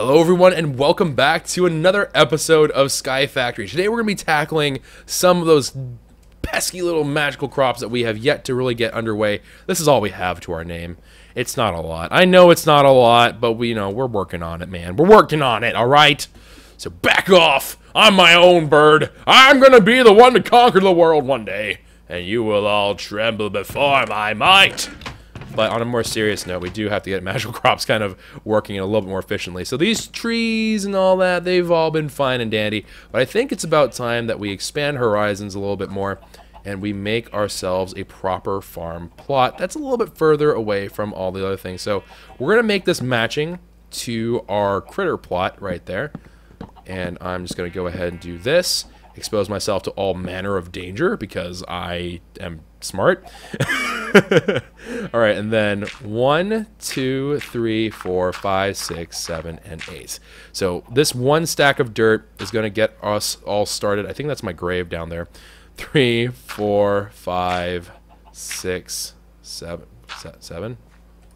Hello everyone and welcome back to another episode of Sky Factory. Today we're going to be tackling some of those pesky little magical crops that we have yet to really get underway. This is all we have to our name. It's not a lot. I know it's not a lot, but we're working on it, man. We're working on it, alright? So back off! I'm my own bird. I'm going to be the one to conquer the world one day. And you will all tremble before my might. But on a more serious note, we do have to get magical crops kind of working a little bit more efficiently. So these trees and all that, they've all been fine and dandy. But I think it's about time that we expand horizons a little bit more and we make ourselves a proper farm plot that's a little bit further away from all the other things. So we're going to make this matching to our critter plot right there. And I'm just going to go ahead and do this. Expose myself to all manner of danger because I am smart. Alright, and then 1, 2, 3, 4, 5, 6, 7, and 8. So this one stack of dirt is going to get us all started. I think that's my grave down there. 3, 4, 5, 6, 7. 7?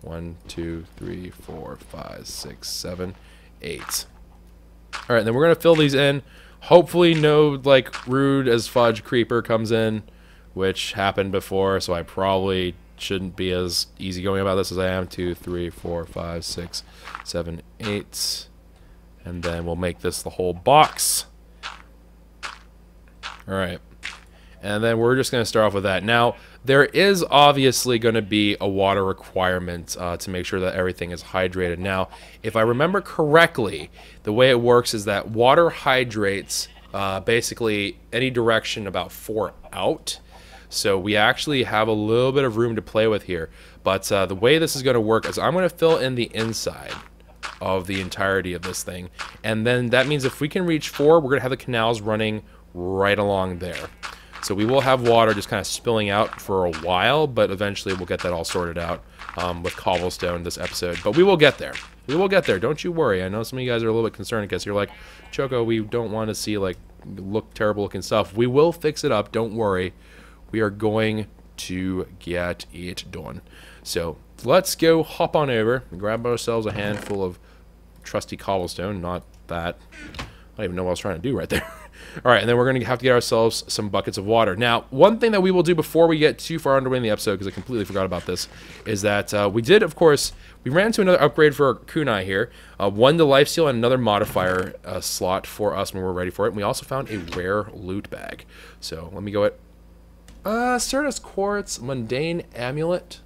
1, 2, 3, 4, 5, 6, 7, 8. Alright, then we're going to fill these in. Hopefully no, like, rude as fudge creeper comes in, which happened before, so I probably shouldn't be as easygoing about this as I am. 2, 3, 4, 5, 6, 7, 8. And then we'll make this the whole box. Alright. And then we're just going to start off with that. Now, there is obviously going to be a water requirement to make sure that everything is hydrated. Now, if I remember correctly, the way it works is that water hydrates basically any direction about 4 out. So we actually have a little bit of room to play with here. But the way this is going to work is I'm going to fill in the inside of the entirety of this thing. And then that means if we can reach 4, we're going to have the canals running right along there. So we will have water just kind of spilling out for a while, but eventually we'll get that all sorted out with cobblestone this episode. But we will get there. We will get there. Don't you worry. I know some of you guys are a little bit concerned because you're like, Choco, we don't want to see, like, look terrible looking stuff. We will fix it up. Don't worry. We are going to get it done. So let's go hop on over and grab ourselves a handful of trusty cobblestone. Not that. I don't even know what I was trying to do right there. Alright, and then we're going to have to get ourselves some buckets of water. Now, one thing that we will do before we get too far underway in the episode, because I completely forgot about this, is that we did, of course, we ran into another upgrade for our kunai here. One to lifesteal and another modifier slot for us when we're ready for it. And we also found a rare loot bag. So, let me go at Stardust Quartz, Mundane Amulet.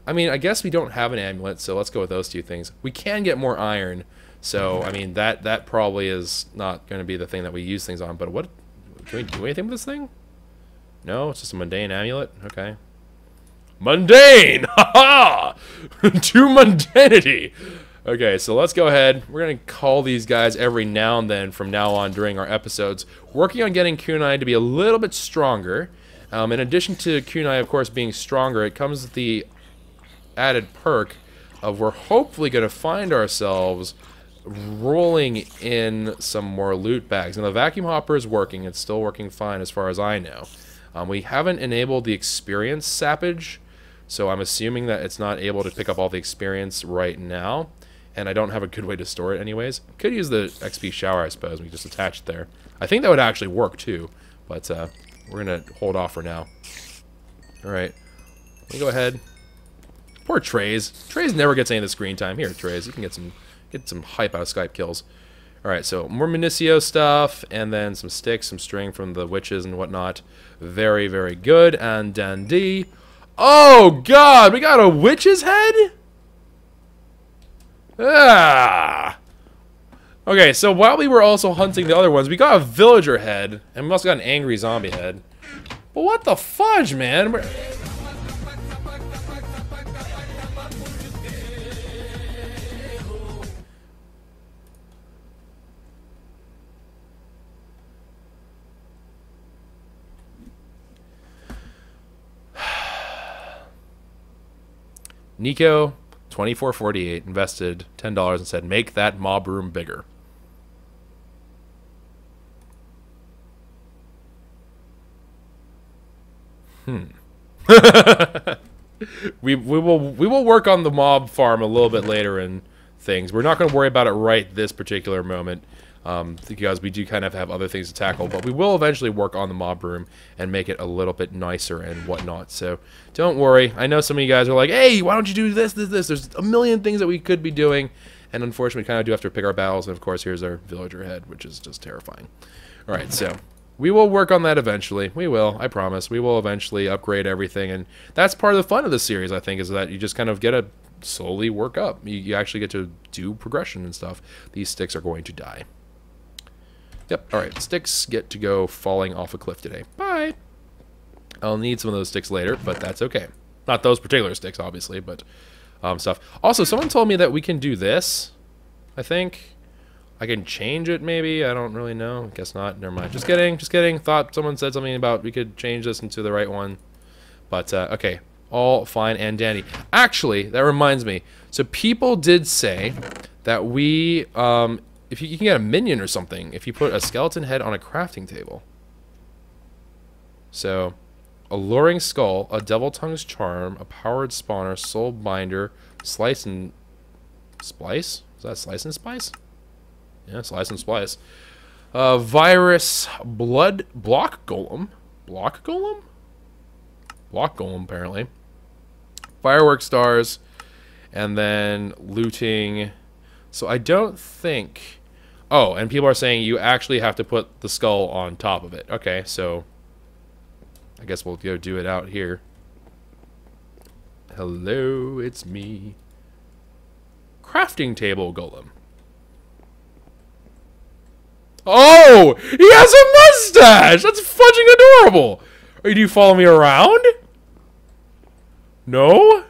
I mean, I guess we don't have an amulet, so let's go with those two things. We can get more iron. So, I mean, that probably is not going to be the thing that we use things on. But what... Can we do anything with this thing? No? It's just a mundane amulet? Okay. Mundane! Ha-ha! To mundanity! Okay, so let's go ahead. We're going to call these guys every now and then from now on during our episodes. Working on getting kunai to be a little bit stronger. In addition to kunai, of course, being stronger, it comes with the added perk of we're hopefully going to find ourselves rolling in some more loot bags. And the vacuum hopper is working. It's still working fine as far as I know. We haven't enabled the experience sappage, so I'm assuming that it's not able to pick up all the experience right now. And I don't have a good way to store it anyways. Could use the XP shower, I suppose. We just attach it there. I think that would actually work too, but we're going to hold off for now. Alright, let me go ahead. Poor Trays. Trays never gets any of the screen time. Here, Trays, you can get some hype out of Skype kills. Alright, so more Municio stuff, and then some sticks, some string from the witches and whatnot. Very, very good, and dandy. Oh, God! We got a witch's head? Ah! Okay, so while we were also hunting the other ones, we got a villager head, and we also got an angry zombie head. But what the fudge, man? Nico, 2448, invested $10 and said, make that mob room bigger. We will work on the mob farm a little bit later in things. We're not going to worry about it right this particular moment, because we do kind of have other things to tackle, but we will eventually work on the mob room and make it a little bit nicer and whatnot. So don't worry. I know some of you guys are like, hey, why don't you do this, this, this? There's a million things that we could be doing, and unfortunately we kind of do have to pick our battles, and of course here's our villager head, which is just terrifying. Alright, so we will work on that eventually. We will, I promise. We will eventually upgrade everything, and that's part of the fun of this series, I think, is that you just kind of get to slowly work up. You actually get to do progression and stuff. These sticks are going to die. Yep, alright, sticks get to go falling off a cliff today. Bye! I'll need some of those sticks later, but that's okay. Not those particular sticks, obviously, but stuff. Also, someone told me that we can do this, I think. I can change it, maybe? I don't really know. I guess not. Never mind. Just kidding, just kidding. Thought someone said something about we could change this into the right one. But, okay. All fine and dandy. Actually, that reminds me. So people did say that we, if you can get a minion or something, if you put a skeleton head on a crafting table. So, alluring skull, a devil tongue's charm, a powered spawner, soul binder, slice and splice? Is that slice and spice? Yeah, slice and splice. Virus blood block golem. Block golem? Block golem, apparently. Firework stars, and then looting. So I don't think... Oh, and people are saying you actually have to put the skull on top of it. Okay, so I guess we'll go do it out here. Hello, it's me. Crafting table golem. Oh, he has a mustache! That's fudging adorable! Do you follow me around? No?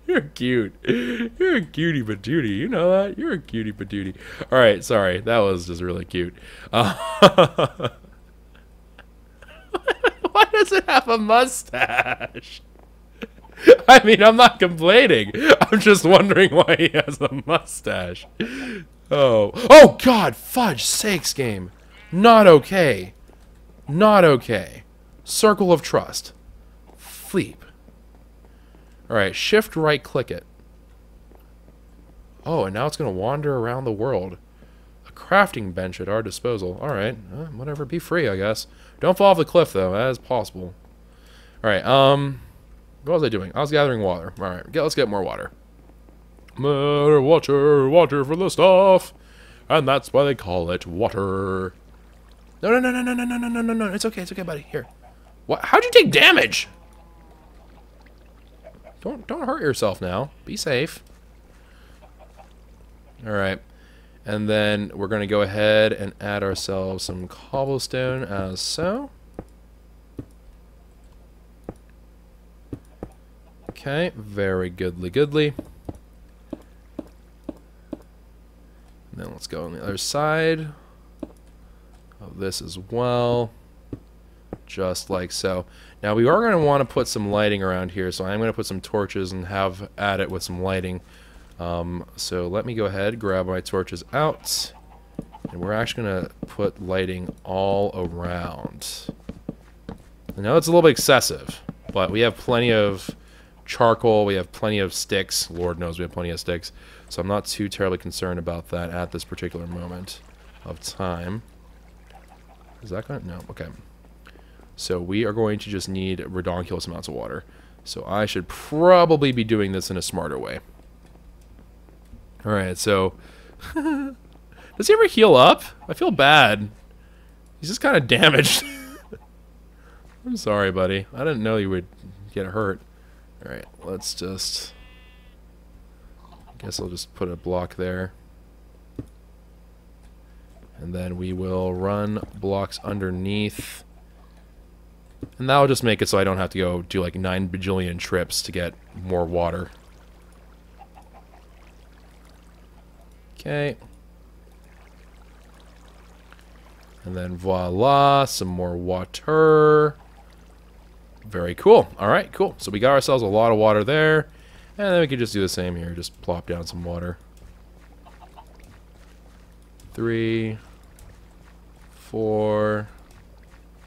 You're cute. You're a cutie patootie. You know that? You're a cutie patootie. Alright, sorry. That was just really cute. Why does it have a mustache? I mean, I'm not complaining. I'm just wondering why he has a mustache. Oh. Oh, God! Fudge sakes, game. Not okay. Not okay. Circle of trust. Fleep. Alright, shift right click it. Oh, and now it's going to wander around the world. A crafting bench at our disposal. Alright, whatever, be free, I guess. Don't fall off the cliff, though, as possible. Alright, what was I doing? I was gathering water. Alright, let's get more water. Water, water for the stuff. And that's why they call it water. No, no, no, no, no, no, no, no, no, no. It's okay, buddy. Here. What? How'd you take damage? Don't hurt yourself now. Be safe. Alright. And then we're going to go ahead and add ourselves some cobblestone as so. Okay, very goodly goodly. And then let's go on the other side of this as well. Just like so. Now we are going to want to put some lighting around here, so I'm going to put some torches and have at it with some lighting. So let me go ahead, grab my torches out, and we're actually going to put lighting all around. I know it's a little bit excessive, but we have plenty of charcoal, we have plenty of sticks. Lord knows we have plenty of sticks, so I'm not too terribly concerned about that at this particular moment of time. Is that going to... No, okay. So we are going to just need redonkulous amounts of water. So I should probably be doing this in a smarter way. Alright, so... Does he ever heal up? I feel bad. He's just kind of damaged. I'm sorry, buddy. I didn't know you would get hurt. Alright, let's just... I guess I'll just put a block there. And then we will run blocks underneath. And that'll just make it so I don't have to go do like 9 bajillion trips to get more water. Okay. And then voila, some more water. Very cool. Alright, cool. So we got ourselves a lot of water there. And then we can just do the same here. Just plop down some water. 3, 4,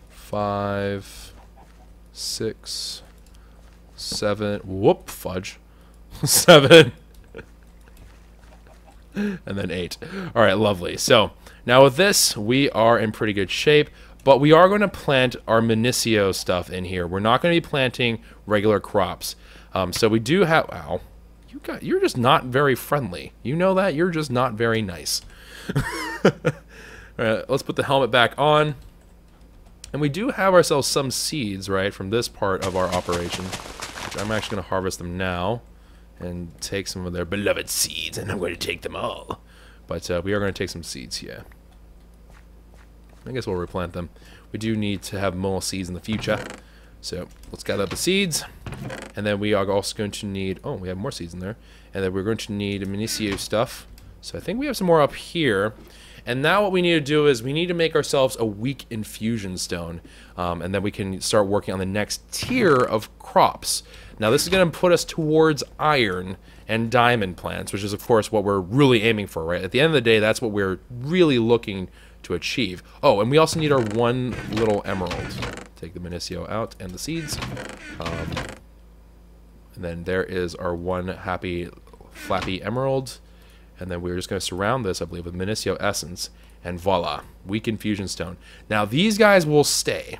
5, 6, 7. Whoop, fudge. 7. And then 8. All right, lovely. So now with this, we are in pretty good shape, but we are going to plant our Minicio stuff in here. We're not going to be planting regular crops. So we do have... Ow. You're just not very friendly. You know that? You're just not very nice. All right, let's put the helmet back on. And we do have ourselves some seeds, right, from this part of our operation. Which I'm actually going to harvest them now. And take some of their beloved seeds, and I'm going to take them all. But we are going to take some seeds here. I guess we'll replant them. We do need to have more seeds in the future. So let's gather up the seeds. And then we are also going to need... Oh, we have more seeds in there. And then we're going to need Minicio stuff. So I think we have some more up here. And now what we need to do is we need to make ourselves a weak infusion stone. And then we can start working on the next tier of crops. Now this is going to put us towards iron and diamond plants, which is of course what we're really aiming for, right? At the end of the day, that's what we're really looking to achieve. Oh, and we also need our one little emerald. Take the Minicio out and the seeds. And then there is our one happy flappy emerald. And then we're just going to surround this, I believe, with Minicio essence. And voila, weak infusion stone. Now these guys will stay.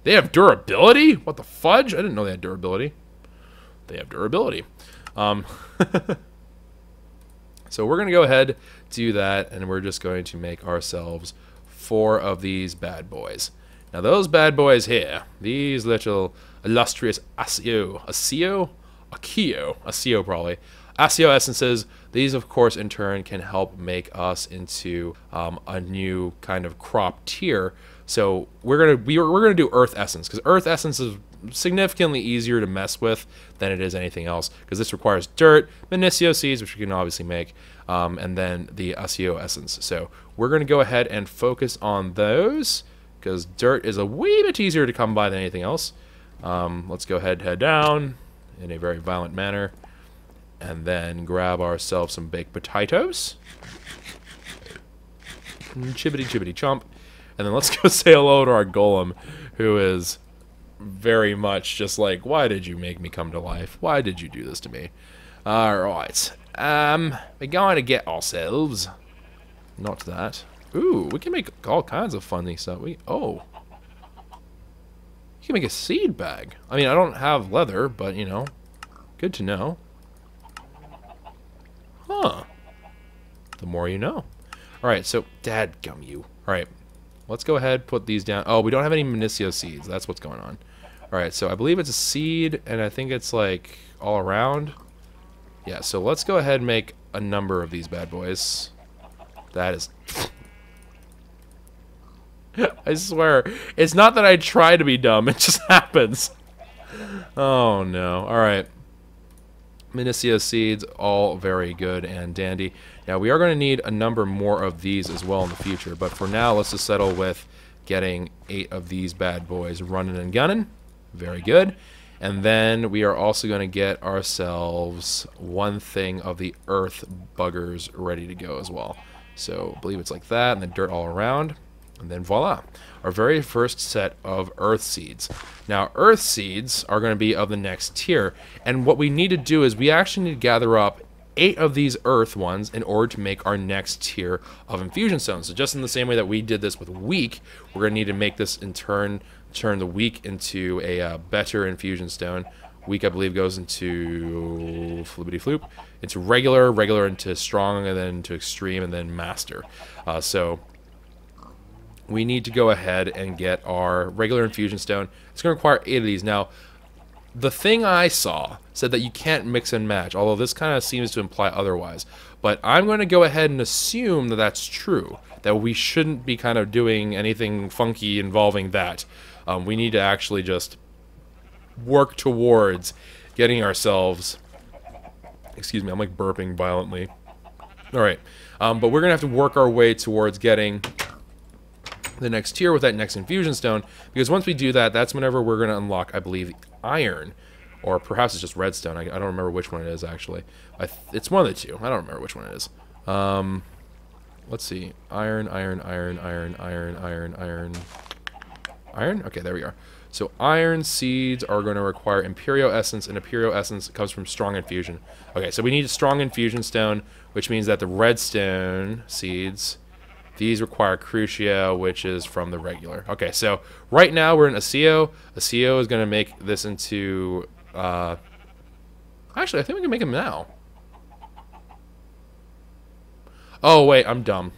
They have durability? What the fudge? I didn't know they had durability. They have durability. So we're going to go ahead, do that, and we're just going to make ourselves 4 of these bad boys. Now those bad boys here, these little illustrious Accio probably, Accio essences, these of course in turn can help make us into a new kind of crop tier. So we're gonna do Earth Essence, because Earth Essence is significantly easier to mess with than it is anything else, because this requires dirt, Minicio seeds, which we can obviously make, and then the Accio Essence. So we're gonna go ahead and focus on those, because dirt is a wee bit easier to come by than anything else. Let's go ahead and head down in a very violent manner, and then grab ourselves some baked potatoes. Chibbity chibbity chomp. And then let's go say hello to our golem, who is very much just like, why did you make me come to life? Why did you do this to me? Alright. We're going to get ourselves... Not that. Ooh, we can make all kinds of funny stuff. Oh. You can make a seed bag. I mean, I don't have leather, but, you know, good to know. Huh. The more you know. Alright, so, dadgum you. Alright. Let's go ahead, put these down. Oh, we don't have any Minicio seeds. That's what's going on. Alright, so I believe it's a seed, and I think it's, like, all around. Yeah, so let's go ahead and make a number of these bad boys. That is... I swear. It's not that I try to be dumb. It just happens. Oh, no. Alright. Minicio seeds, all very good and dandy. Now, we are going to need a number more of these as well in the future, but for now, let's just settle with getting 8 of these bad boys running and gunning. Very good. And then we are also going to get ourselves one thing of the earth buggers ready to go as well. So, I believe it's like that, and then dirt all around. And then voila, our very first set of earth seeds. Now, earth seeds are going to be of the next tier, and what we need to do is we actually need to gather up 8 of these earth ones in order to make our next tier of infusion stones. So just in the same way that we did this with weak, we're going to need to make this in turn the weak into a better infusion stone. Weak, I believe, goes into flippity floop, into regular into strong, and then to extreme, and then master. So we need to go ahead and get our regular infusion stone. It's going to require 8 of these. Now, the thing I saw said that you can't mix and match, although this kind of seems to imply otherwise. But I'm going to go ahead and assume that that's true, that we shouldn't be kind of doing anything funky involving that. We need to actually just work towards getting ourselves... Excuse me, I'm like burping violently. Alright, but we're going to have to work our way towards getting the next tier with that next infusion stone, because once we do that, that's whenever we're going to unlock, I believe, iron, or perhaps it's just redstone. I don't remember which one it is, actually. It's one of the two. I don't remember which one it is. Let's see. Iron. Iron? Okay, there we are. So iron seeds are going to require Imperio Essence, and Imperio Essence comes from Strong Infusion. Okay, so we need a Strong Infusion Stone, which means that the redstone seeds, these require Crucio, which is from the regular. Okay, so right now we're in ASEO. ASEO is going to make this into... actually, I think we can make them now. Oh, wait, I'm dumb.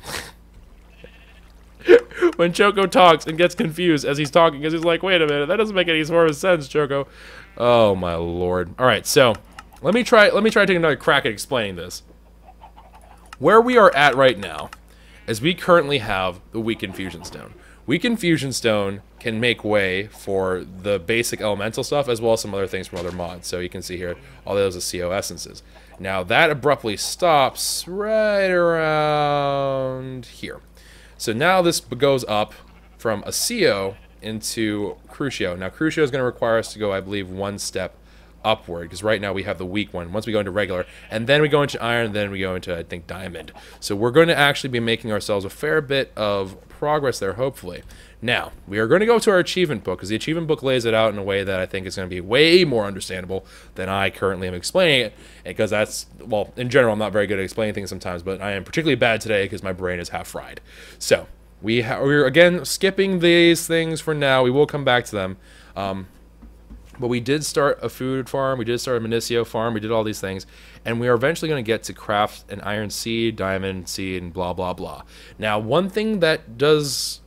When Choco talks and gets confused as he's talking, because he's like, wait a minute, that doesn't make any sort of sense, Choco. Oh my lord. Alright, so let me try taking another crack at explaining this. Where we are at right now is we currently have the Weakened Fusion Stone. Weakened Fusion Stone can make way for the basic elemental stuff as well as some other things from other mods. So you can see here all those ASEO essences. Now that abruptly stops right around here. So now this goes up from ASEO into Crucio. Now Crucio is going to require us to go, I believe, one step upward, because right now we have the weak one. Once we go into regular, and then we go into iron, then we go into, I think, diamond. So we're going to actually be making ourselves a fair bit of progress there, hopefully. Now, we are going to go to our achievement book, because the achievement book lays it out in a way that I think is going to be way more understandable than I currently am explaining it, because that's, well, in general, I'm not very good at explaining things sometimes, but I am particularly bad today because my brain is half fried. So, we're, again, skipping these things for now. We will come back to them. But we did start a food farm, we did start a Minicio farm, we did all these things, and we are eventually going to get to craft an iron seed, diamond seed, and blah, blah, blah. Now, one thing that does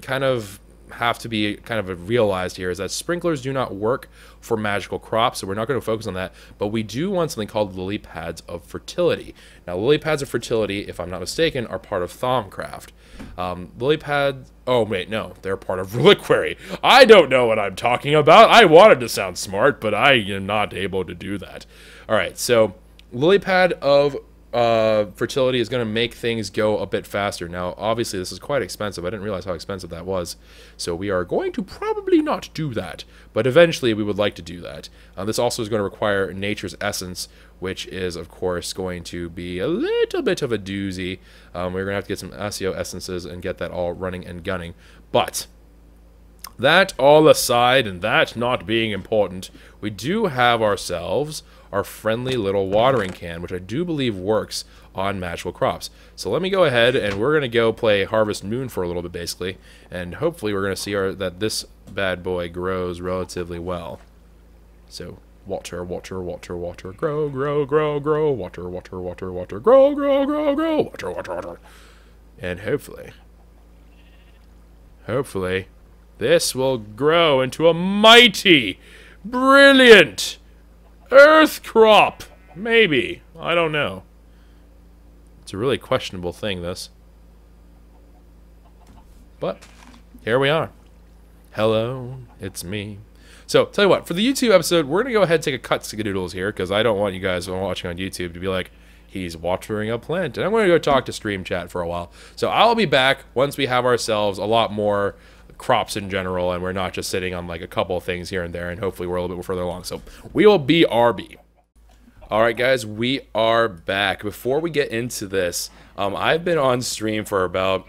kind of have to be kind of realized here is that sprinklers do not work for magical crops, so we're not going to focus on that, but we do want something called lily pads of fertility. Now, lily pads of fertility, if I'm not mistaken, are part of KwehCraft. Lily pads, oh wait, no, they're part of Reliquary. I don't know what I'm talking about. I wanted to sound smart, but I am not able to do that. Alright, so lily pad of fertility is going to make things go a bit faster. Now, obviously, this is quite expensive. I didn't realize how expensive that was. So we are going to probably not do that. But eventually, we would like to do that. This also is going to require Nature's Essence, which is, of course, going to be a little bit of a doozy. We're going to have to get some ASEO essences and get that all running and gunning. But that all aside, and that not being important, we do have ourselves our friendly little watering can, which I do believe works on magical crops. So let me go ahead and we're going to go play Harvest Moon for a little bit, basically, and hopefully we're going to see that this bad boy grows relatively well. So water, water, water, water, grow, grow, grow, grow, water, water, water, water, grow, grow, grow, grow, water, water, water. And hopefully, this will grow into a mighty, brilliant earth crop. Maybe. I don't know. It's a really questionable thing, this. But here we are. Hello, it's me. So, tell you what, for the YouTube episode, we're going to go ahead and take a cut skidadoodles here, because I don't want you guys watching on YouTube to be like, he's watering a plant. And I'm going to go talk to stream chat for a while. So I'll be back once we have ourselves a lot more crops in general, and we're not just sitting on like a couple of things here and there, and hopefully we're a little bit further along. So we'll be RB. Alright guys, we are back. Before we get into this, I've been on stream for about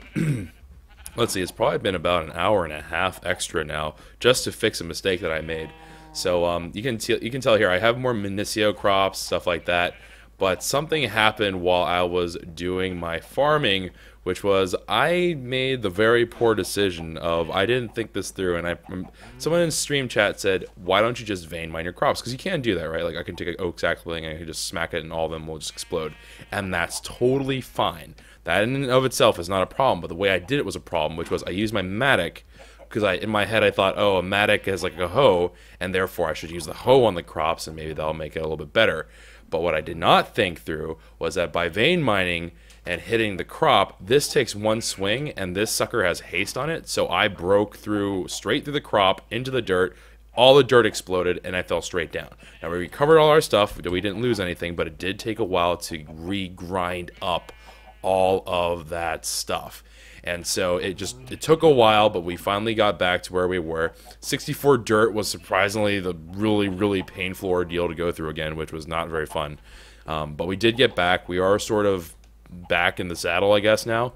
let's see, it's probably been about an hour and a half extra now, just to fix a mistake that I made. So you can tell here I have more Minicio crops, stuff like that, but something happened while I was doing my farming, which was I made the very poor decision of I didn't think this through, and someone in stream chat said, why don't you just vein mine your crops? Because you can do that, right? Like I can take an oak sapling and I can just smack it and all of them will just explode, and that's totally fine. That in and of itself is not a problem, but the way I did it was a problem, which was I used my mattock, because in my head I thought, oh, a mattock is like a hoe, and therefore I should use the hoe on the crops and maybe that'll make it a little bit better. But what I did not think through was that by vein mining and hitting the crop, this takes one swing and this sucker has haste on it, so I broke straight through the crop into the dirt. All the dirt exploded and I fell straight down. Now we recovered all our stuff, we didn't lose anything, but it did take a while to re-grind up all of that stuff. And so it took a while, but we finally got back to where we were. 64 dirt was surprisingly the really, really painful ordeal to go through again, which was not very fun. But we did get back. We are sort of back in the saddle, I guess, now.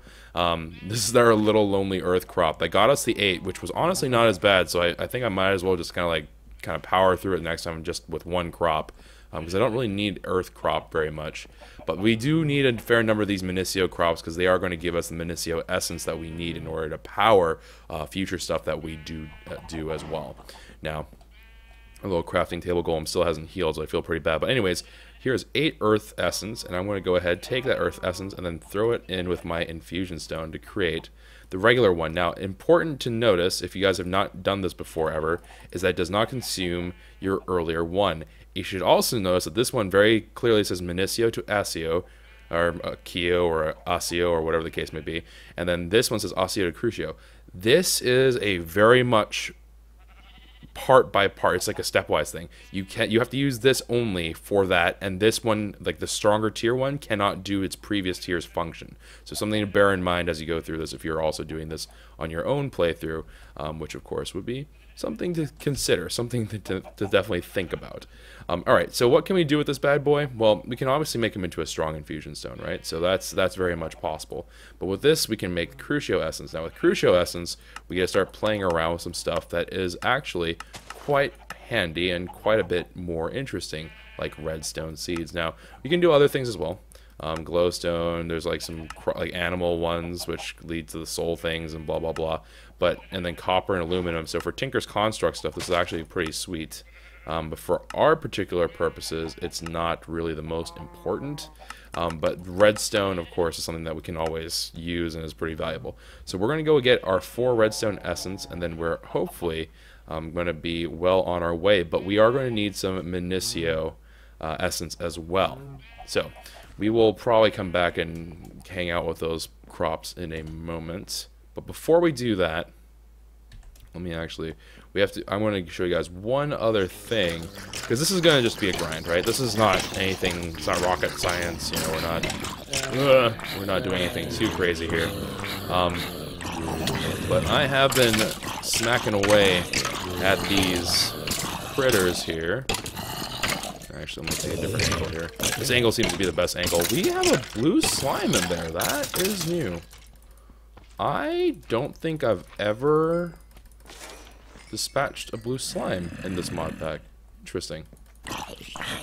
This is our little lonely earth crop that got us the 8, which was honestly not as bad. So I think I might as well just kind of power through it next time just with one crop, because I don't really need earth crop very much. But we do need a fair number of these Minicio crops because they are going to give us the Minicio essence that we need in order to power future stuff that we do as well. Now, a little crafting table golem still hasn't healed, so I feel pretty bad. But anyways, here's 8 earth essence, and I'm going to go ahead, take that earth essence, and then throw it in with my infusion stone to create the regular one. Now, important to notice, if you guys have not done this before ever, is that it does not consume your earlier one. You should also notice that this one very clearly says Minicio to Asio, or Kio, or Asio, or whatever the case may be. And then this one says Asio to Crucio. This is a very much part by part. It's like a stepwise thing. You have to use this only for that, and this one, like the stronger tier one, cannot do its previous tier's function. So something to bear in mind as you go through this if you're also doing this on your own playthrough, which of course would be something to consider, something to definitely think about. Alright, so what can we do with this bad boy? Well, we can obviously make him into a strong infusion stone, right? So that's very much possible. But with this, we can make Crucio Essence. Now with Crucio Essence, we get to start playing around with some stuff that is actually quite handy and quite a bit more interesting, like redstone seeds. Now, you can do other things as well. Glowstone, there's like some like animal ones which lead to the soul things and blah blah blah, and then copper and aluminum. So for Tinker's Construct stuff, this is actually pretty sweet, but for our particular purposes, it's not really the most important. But redstone, of course, is something that we can always use and is pretty valuable. So we're going to go get our 4 redstone essence, and then we're hopefully going to be well on our way, but we are going to need some Minicio essence as well. So we will probably come back and hang out with those crops in a moment. But before we do that, I'm going to show you guys one other thing, because this is going to just be a grind, right? This is not anything, it's not rocket science, you know, we're not doing anything too crazy here. But I have been smacking away at these critters here. Actually, I'm going to take a different angle here. This angle seems to be the best angle. We have a blue slime in there. That is new. I don't think I've ever dispatched a blue slime in this mod pack. Interesting. There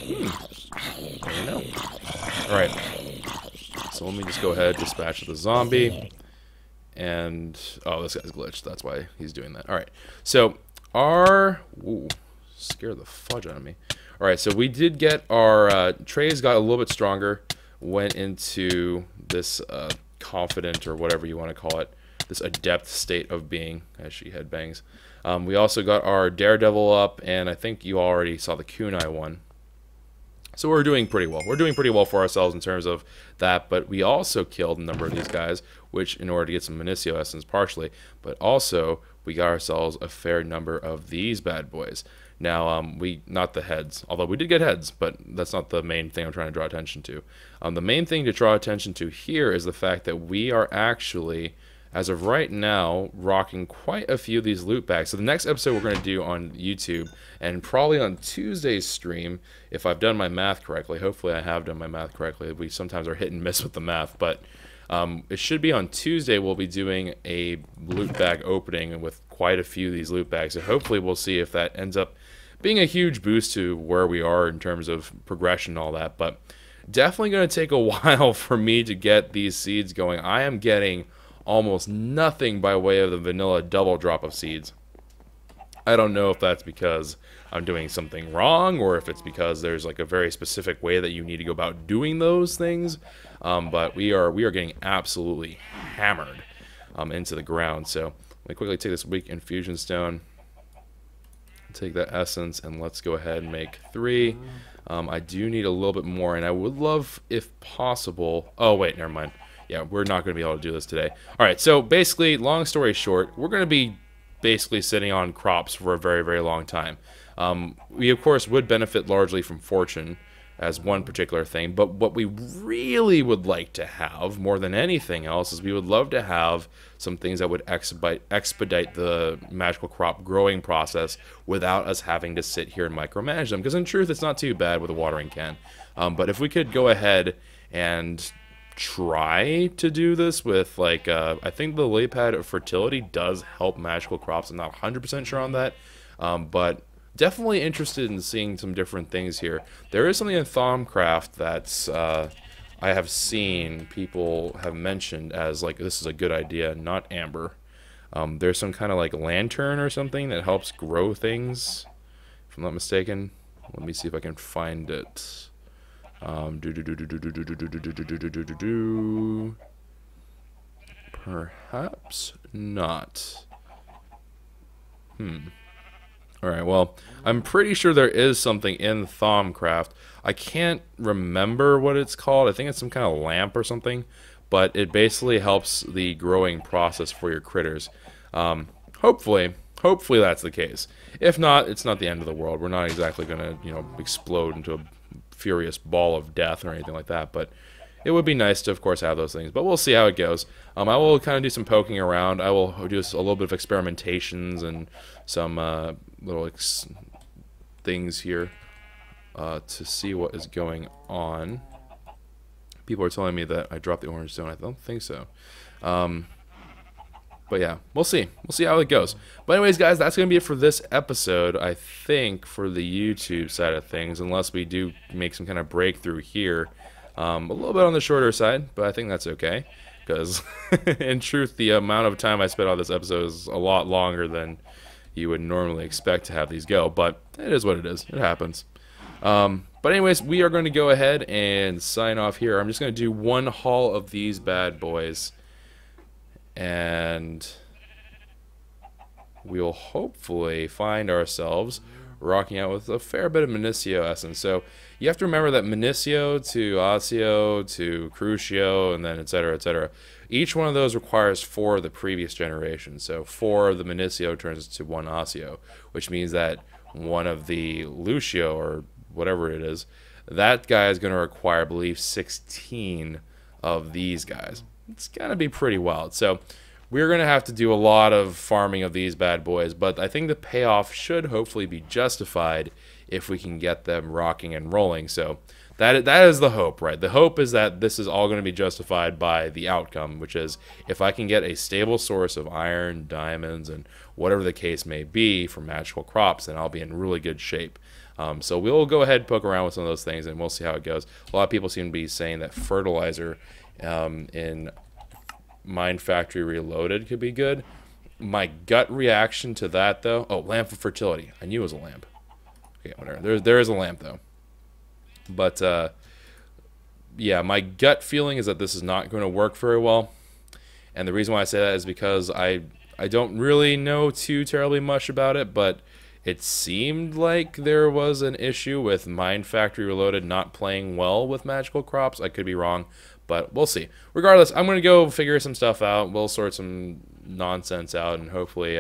you know. Alright. So let me just go ahead, dispatch the zombie. And, oh, this guy's glitched. That's why he's doing that. Alright. So, ooh, scared the fudge out of me. Alright, so we did get our trays got a little bit stronger, went into this confident, or whatever you want to call it, this adept state of being, as she headbangs. We also got our Daredevil up, and I think you already saw the Kunai one. So we're doing pretty well. We're doing pretty well for ourselves in terms of that, but we also killed a number of these guys, which in order to get some Minicio Essence partially, but also we got ourselves a fair number of these bad boys. Now, not the heads, although we did get heads, but that's not the main thing I'm trying to draw attention to. The main thing to draw attention to here is the fact that we are actually, as of right now, rocking quite a few of these loot bags. So the next episode we're going to do on YouTube, and probably on Tuesday's stream, if I've done my math correctly. Hopefully I have done my math correctly. We sometimes are hit and miss with the math, but it should be on Tuesday we'll be doing a loot bag opening with quite a few of these loot bags. So hopefully we'll see if that ends up being a huge boost to where we are in terms of progression and all that. But definitely going to take a while for me to get these seeds going. I am getting almost nothing by way of the vanilla double drop of seeds. I don't know if that's because I'm doing something wrong, or if it's because there's like a very specific way that you need to go about doing those things. But we are getting absolutely hammered into the ground. So let me quickly take this weak infusion stone, take that essence, and let's go ahead and make 3. I do need a little bit more, and I would love, if possible... Oh, wait, never mind. Yeah, we're not going to be able to do this today. Alright, so basically, long story short, we're going to be basically sitting on crops for a very, very long time. We, of course, would benefit largely from fortune as one particular thing, but what we really would like to have, more than anything else, is we would love to have some things that would expedite the magical crop growing process without us having to sit here and micromanage them, because in truth, it's not too bad with a watering can. But if we could go ahead and try to do this with, like, I think the lily pad of fertility does help magical crops. I'm not 100% sure on that, but definitely interested in seeing some different things here. There is something in KwehCraft that's I have seen people have mentioned as, like, this is a good idea, not amber. There's some kind of, like, lantern or something that helps grow things, if I'm not mistaken. Let me see if I can find it. Perhaps not. Alright, well, I'm pretty sure there is something in KwehCraft. I can't remember what it's called. I think it's some kind of lamp or something. But it basically helps the growing process for your critters. Hopefully that's the case. If not, it's not the end of the world. We're not exactly going to, explode into a furious ball of death or anything like that. But it would be nice to, of course, have those things. But we'll see how it goes. I will kind of do some poking around. I will do a little bit of experimentations and some little things here to see what is going on. People are telling me that I dropped the orange stone. I don't think so. But yeah, we'll see. We'll see how it goes. But anyways, guys, that's going to be it for this episode, I think, for the YouTube side of things, unless we do make some kind of breakthrough here. A little bit on the shorter side, but I think that's okay. Because, in truth, the amount of time I spent on this episode is a lot longer than you would normally expect to have these go. But it is what it is. It happens. But anyways, we are going to go ahead and sign off here. I'm just going to do one haul of these bad boys. And we'll hopefully find ourselves rocking out with a fair bit of Minicio essence. So you have to remember that Minicio to Osseo to Crucio and then etc. Each one of those requires 4 of the previous generation. So 4 of the Minicio turns into 1 Osseo, which means that one of the Lucio or whatever it is, that guy is going to require, I believe, 16 of these guys. It's going to be pretty wild. So we're going to have to do a lot of farming of these bad boys, but I think the payoff should hopefully be justified if we can get them rocking and rolling. So that is the hope, right? The hope is that this is all going to be justified by the outcome, which is if I can get a stable source of iron, diamonds, and whatever the case may be for magical crops, then I'll be in really good shape. So we'll go ahead and poke around with some of those things, and we'll see how it goes. A lot of people seem to be saying that fertilizer in Mine Factory Reloaded could be good. My gut reaction to that, though... Oh, lamp of fertility. I knew it was a lamp. Okay, whatever. There is a lamp, though. But, yeah, my gut feeling is that this is not going to work very well. And the reason why I say that is because I don't really know too terribly much about it, but it seemed like there was an issue with Mine Factory Reloaded not playing well with magical crops. I could be wrong, but we'll see. Regardless, I'm going to go figure some stuff out. We'll sort some nonsense out, and hopefully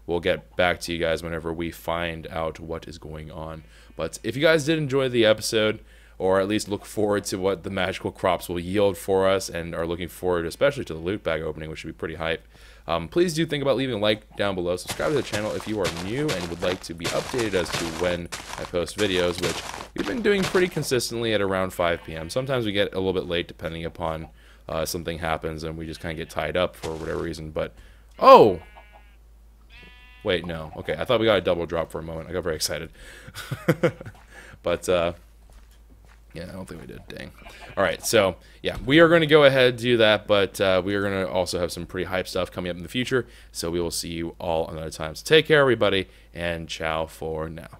we'll get back to you guys whenever we find out what is going on. But if you guys did enjoy the episode, or at least look forward to what the magical crops will yield for us, and are looking forward especially to the loot bag opening, which should be pretty hype, please do think about leaving a like down below. Subscribe to the channel if you are new and would like to be updated as to when I post videos, which we've been doing pretty consistently at around 5 p.m. Sometimes we get a little bit late depending upon something happens and we just kind of get tied up for whatever reason. But, oh! Wait, no. Okay, I thought we got a double drop for a moment. I got very excited. But, yeah, I don't think we did. Dang. All right, so, yeah, we are going to go ahead and do that, but we are going to also have some pretty hype stuff coming up in the future, so we will see you all another time. So take care, everybody, and ciao for now.